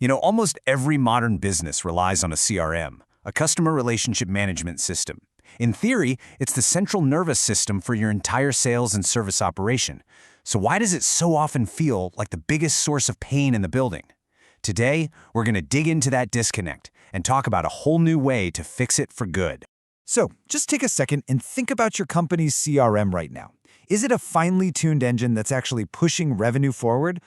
Almost every modern business relies on a CRM, a customer relationship management system. In theory, it's the central nervous system for your entire sales and service operation. So why does it so often feel like the biggest source of pain in the building? Today, we're going to dig into that disconnect and talk about a whole new way to fix it for good. So, just take a second and think about your company's CRM right now. Is it a finely tuned engine that's actually pushing revenue forward?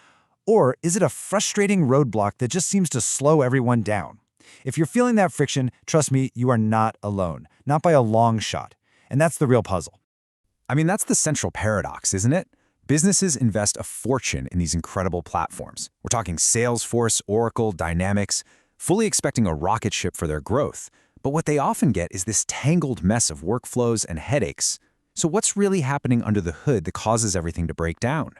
Or is it a frustrating roadblock that just seems to slow everyone down? If you're feeling that friction, trust me, you are not alone. Not by a long shot. And that's the real puzzle. That's the central paradox, isn't it? Businesses invest a fortune in these incredible platforms. We're talking Salesforce, Oracle, Dynamics, fully expecting a rocket ship for their growth. But what they often get is this tangled mess of workflows and headaches. So what's really happening under the hood that causes everything to break down?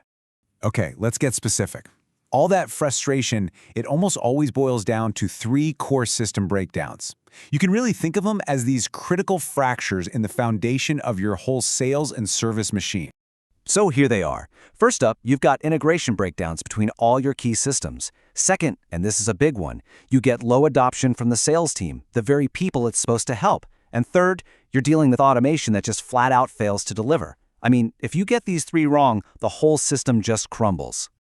Okay, let's get specific. All that frustration, it almost always boils down to three core system breakdowns. You can really think of them as these critical fractures in the foundation of your whole sales and service machine. So here they are. First up, you've got integration breakdowns between all your key systems. Second, and this is a big one, you get low adoption from the sales team, the very people it's supposed to help. And third, you're dealing with automation that just flat out fails to deliver. If you get these three wrong, the whole system just crumbles.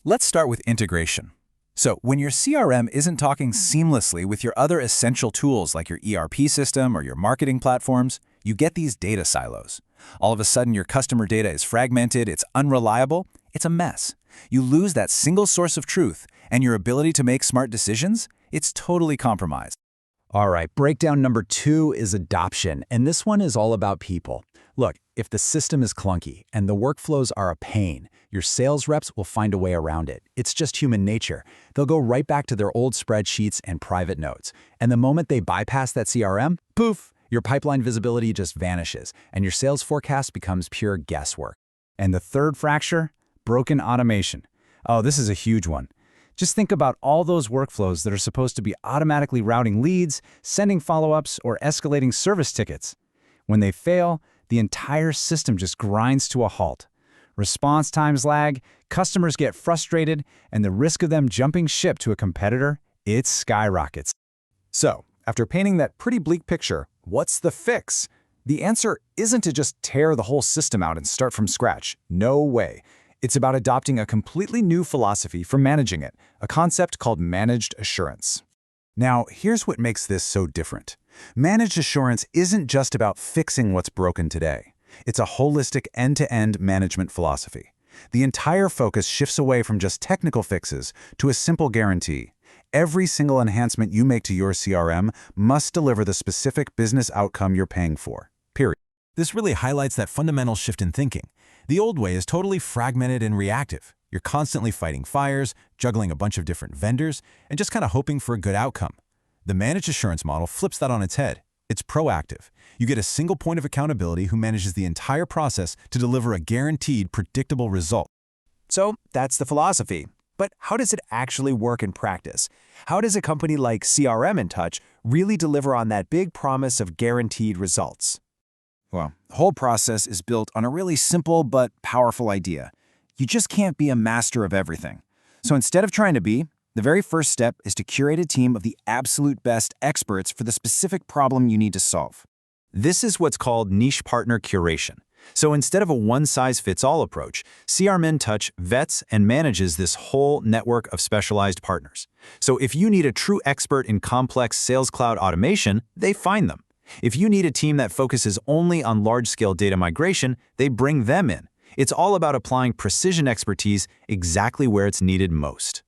Let's start with integration. So when your CRM isn't talking seamlessly with your other essential tools like your ERP system or your marketing platforms, you get these data silos. All of a sudden, your customer data is fragmented, it's unreliable, it's a mess. You lose that single source of truth, and your ability to make smart decisions, it's totally compromised. All right, breakdown number 2 is adoption, and this one is all about people. Look, if the system is clunky and the workflows are a pain, your sales reps will find a way around it. It's just human nature. They'll go right back to their old spreadsheets and private notes. And the moment they bypass that CRM, poof, your pipeline visibility just vanishes, and your sales forecast becomes pure guesswork. And the third fracture? Broken automation. Oh, this is a huge one. Just think about all those workflows that are supposed to be automatically routing leads, sending follow-ups, or escalating service tickets. When they fail, the entire system just grinds to a halt. Response times lag, customers get frustrated, and the risk of them jumping ship to a competitor, it skyrockets. So, after painting that pretty bleak picture, what's the fix? The answer isn't to just tear the whole system out and start from scratch. No way. It's about adopting a completely new philosophy for managing it, a concept called managed assurance. Now, here's what makes this so different. Managed assurance isn't just about fixing what's broken today. It's a holistic end-to-end management philosophy. The entire focus shifts away from just technical fixes to a simple guarantee. Every single enhancement you make to your CRM must deliver the specific business outcome you're paying for, period. This really highlights that fundamental shift in thinking. The old way is totally fragmented and reactive. You're constantly fighting fires, juggling a bunch of different vendors, and just kind of hoping for a good outcome. The managed assurance model flips that on its head. It's proactive. You get a single point of accountability who manages the entire process to deliver a guaranteed, predictable result. So, that's the philosophy. But how does it actually work in practice? How does a company like CRMintouch really deliver on that big promise of guaranteed results? Well, the whole process is built on a really simple but powerful idea. You just can't be a master of everything. So instead of trying to be, the very first step is to curate a team of the absolute best experts for the specific problem you need to solve. This is what's called niche partner curation. So instead of a one-size-fits-all approach, CRMintouch vets and manages this whole network of specialized partners. So if you need a true expert in complex Sales Cloud automation, they find them. If you need a team that focuses only on large-scale data migration, they bring them in. It's all about applying precision expertise exactly where it's needed most.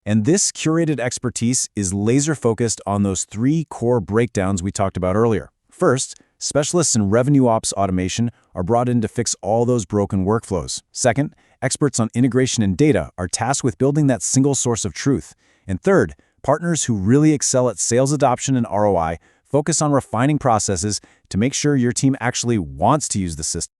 And this curated expertise is laser-focused on those three core breakdowns we talked about earlier. First, specialists in revenue ops automation are brought in to fix all those broken workflows. Second, experts on integration and data are tasked with building that single source of truth. And third, partners who really excel at sales adoption and ROI focus on refining processes to make sure your team actually wants to use the system.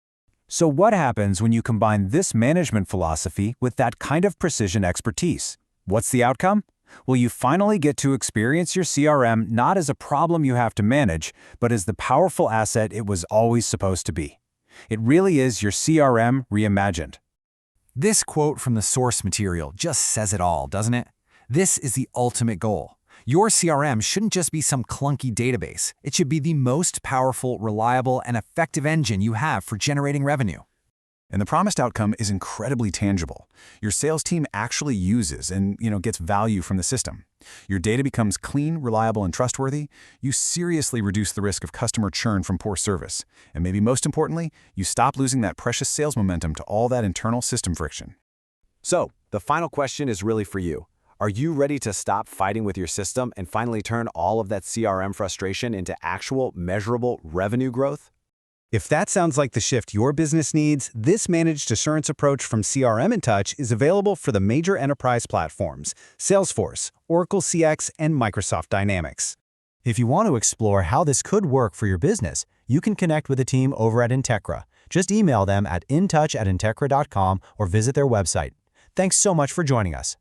So what happens when you combine this management philosophy with that kind of precision expertise? What's the outcome? Well, you finally get to experience your CRM not as a problem you have to manage, but as the powerful asset it was always supposed to be. It really is your CRM reimagined. This quote from the source material just says it all, doesn't it? This is the ultimate goal. Your CRM shouldn't just be some clunky database. It should be the most powerful, reliable, and effective engine you have for generating revenue. And the promised outcome is incredibly tangible. Your sales team actually uses and gets value from the system. Your data becomes clean, reliable, and trustworthy. You seriously reduce the risk of customer churn from poor service. And maybe most importantly, you stop losing that precious sales momentum to all that internal system friction. So, the final question is really for you. Are you ready to stop fighting with your system and finally turn all of that CRM frustration into actual, measurable revenue growth? If that sounds like the shift your business needs, this managed assurance approach from CRMintouch is available for the major enterprise platforms, Salesforce, Oracle CX, and Microsoft Dynamics. If you want to explore how this could work for your business, you can connect with the team over at Integra. Just email them at intouch@integra.com or visit their website. Thanks so much for joining us.